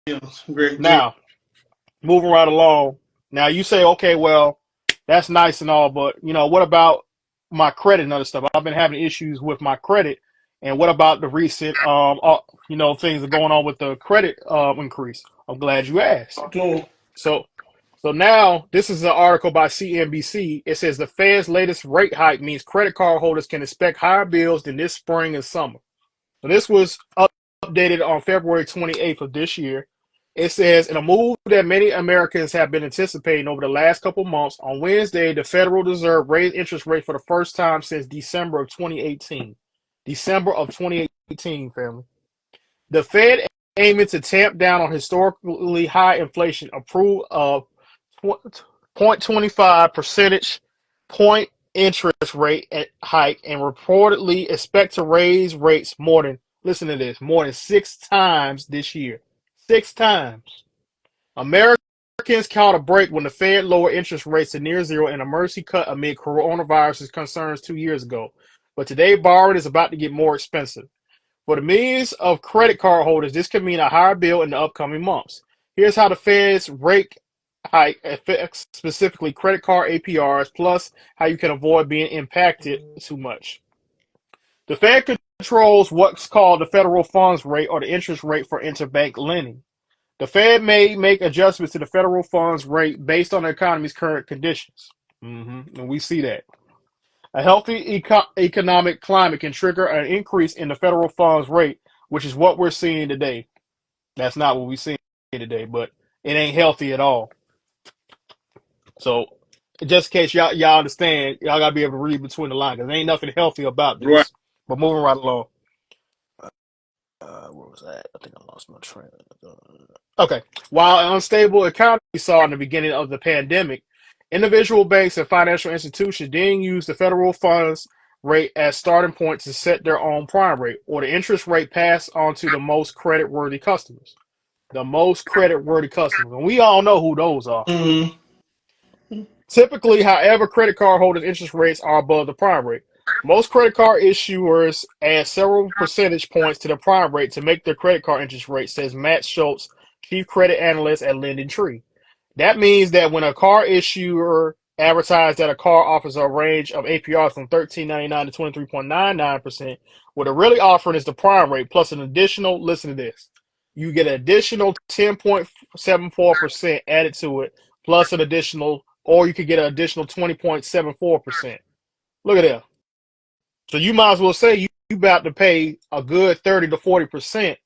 Great Jim. Now, moving right along. Now you say, okay, well, that's nice and all, but what about my credit and other stuff? I've been having issues with my credit, and what about the recent, things that are going on with the credit increase? I'm glad you asked. To So, so now this is an article by CNBC. It says the Fed's latest rate hike means credit card holders can expect higher bills than this spring and summer. So this was updated on February 28th of this year. It says, in a move that many Americans have been anticipating over the last couple months, on Wednesday, the Federal Reserve raised interest rate for the first time since December of 2018. December of 2018, family. The Fed aiming to tamp down on historically high inflation, approved of 0.25 percentage point interest rate hike and reportedly expect to raise rates listen to this, more than 6 times this year. 6 times. Americans caught a break when the Fed lowered interest rates to near zero in a mercy cut amid coronavirus concerns 2 years ago. But today, borrowing is about to get more expensive. For the millions of credit card holders, this could mean a higher bill in the upcoming months. Here's how the Fed's rate hike affects specifically credit card APRs, plus how you can avoid being impacted too much. The Fed controls what's called the federal funds rate or the interest rate for interbank lending. The Fed may make adjustments to the federal funds rate based on the economy's current conditions. And we see that. A healthy economic climate can trigger an increase in the federal funds rate, which is what we're seeing today. That's not what we're seeing today, but it ain't healthy at all. So, just in case y'all understand, y'all gotta be able to read between the lines. There ain't nothing healthy about right. this. But moving right along. Where was that? I think I lost my train. Okay. While an unstable economy we saw in the beginning of the pandemic, individual banks and financial institutions didn't use the federal funds rate as starting point to set their own prime rate or the interest rate passed on to the most credit-worthy customers. The most credit-worthy customers. And we all know who those are. Mm-hmm. Typically, however, credit card holders' interest rates are above the prime rate. Most credit card issuers add several percentage points to the prime rate to make their credit card interest rate, says Matt Schultz, chief credit analyst at LendingTree. That means that when a car issuer advertises that a car offers a range of APRs from 13.99 to 23.99%, what they're really offering is the prime rate plus an additional, listen to this, you get an additional 10.74% added to it, plus an additional, or you could get an additional 20.74%. Look at that. So you might as well say you about to pay a good 30 to 40%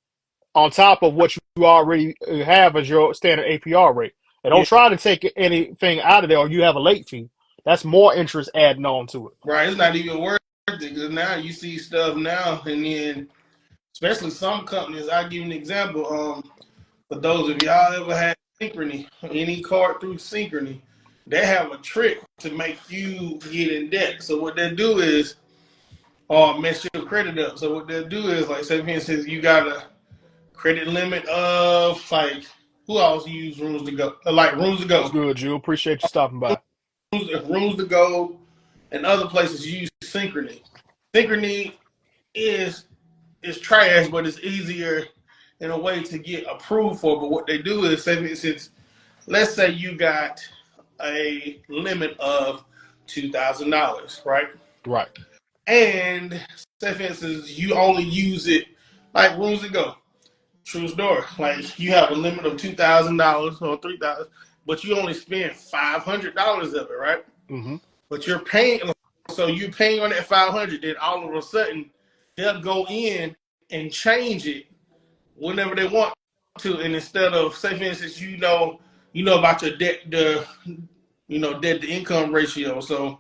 on top of what you already have as your standard APR rate. And Yeah. don't try to take anything out of there or you have a late fee. That's more interest adding on to it. Right. It's not even worth it because now you see stuff now, and then especially some companies. I'll give you an example. For those of y'all ever had Synchrony, any card through Synchrony, they have a trick to make you get in debt. So what they do is, mess your credit up. So what they'll do is, like, say for instance, you got a credit limit of like, who else use rooms to go? Like rooms to What's go, good, Drew? Appreciate you stopping by. rooms to go, and other places use Synchrony. Synchrony is is trash, but it's easier in a way to get approved for. But what they do is, say for instance, let's say you got a limit of $2,000, right? Right. And say for instance, you only use it like rooms to go. True story. Like you have a limit of $2,000 or 3,000, but you only spend $500 of it, right? Mm-hmm. But you're paying, so you're paying on that 500. Then all of a sudden, they'll go in and change it whenever they want to, and instead of, say for instance, you know about your debt to income ratio. So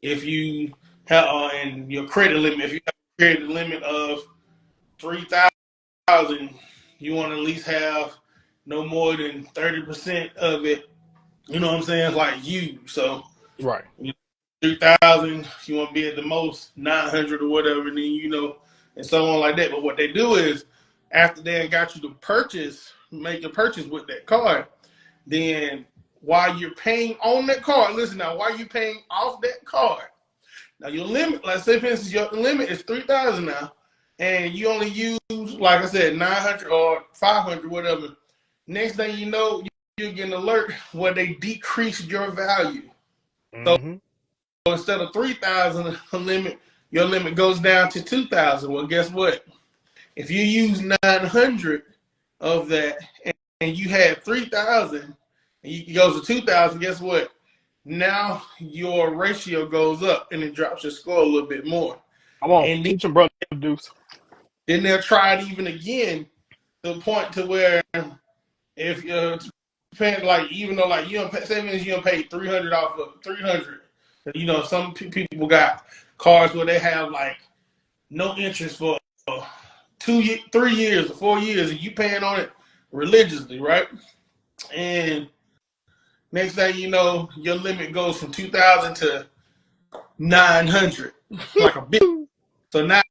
if you have and your credit limit, if you have a credit limit of 3,000, you want to at least have no more than 30% of it. You know what I'm saying? Like you. So Right. 3,000, you want to be at the most 900 or whatever, and then and so on like that. But what they do is, after they got you to make a purchase with that card, then while you're paying on that card, listen now, while you're paying off that card, now your limit, let's say for instance, your limit is 3,000 now, and you only use, like I said, 900 or 500, whatever. Next thing you know, you get an alert where they decreased your value. So Mm-hmm. instead of 3,000 limit, your limit goes down to 2,000. Well, guess what? If you use 900 of that and you had 3,000 and you goes to 2,000, guess what? Now your ratio goes up and it drops your score a little bit more. Come on, And teach them, brother Deuce. then they'll try it even again to the point to where if you're paying like even though like you don't pay, say you don't pay 300 off of 300, some people got cars where they have like no interest for 3 years or 4 years, and you paying on it religiously, right? And next thing you know, your limit goes from 2,000 to 900, like a bit. So now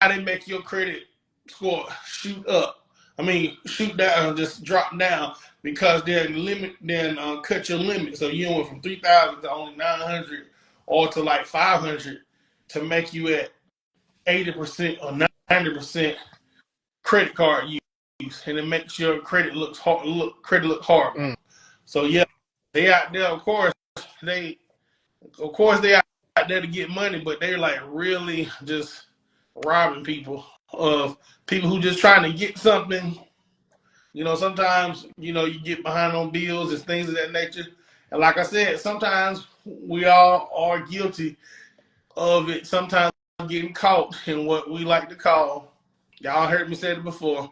they make your credit score shoot up. I mean, shoot down, just drop down because then cut your limit. So you went from 3,000 to only 900 or to like 500 to make you at 80% or 90% credit card use, and it makes your credit look horrible. Mm. So yeah, they out there, they out there to get money, but they're like really just robbing people of people who just trying to get something. Sometimes you get behind on bills and things of that nature. And like I said, sometimes we all are guilty of it. Sometimes getting caught in what we like to call, y'all heard me say it before,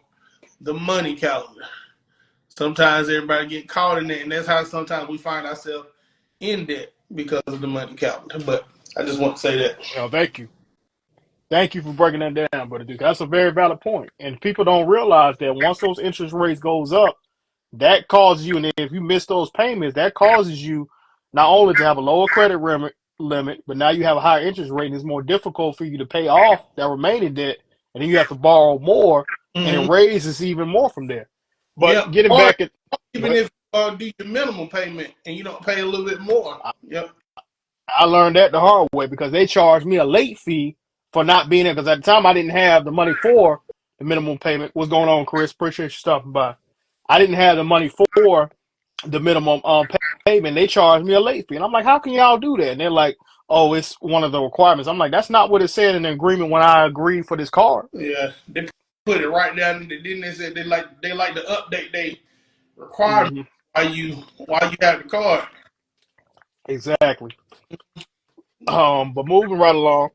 the money calendar. Sometimes everybody get caught in it, and that's how sometimes we find ourselves in debt because of the money calendar. But I just want to say that. Oh, thank you. Thank you for breaking that down, brother Duke. That's a very valid point. And people don't realize that once those interest rates goes up, that causes you, and if you miss those payments, that causes you not only to have a lower limit, but now you have a higher interest rate, and it's more difficult for you to pay off that remaining debt, and then you have to borrow more, and it Mm-hmm. raises even more from there. But Yep. getting Or back at, even if you do your minimum payment and you don't pay a little bit more. Yep. I learned that the hard way because they charged me a late fee for not being there. Because at the time I didn't have the money for the minimum payment. What's going on, Chris? Appreciate you stopping by. I didn't have the money for the minimum payment. They charged me a late fee, and I'm like, how can y'all do that? And they're like, oh, it's one of the requirements. I'm like, that's not what it said in the agreement when I agreed for this card. Yeah. They put it right down. Then they said they like to update they requirements Hmm. while you have the card. Exactly. But moving right along.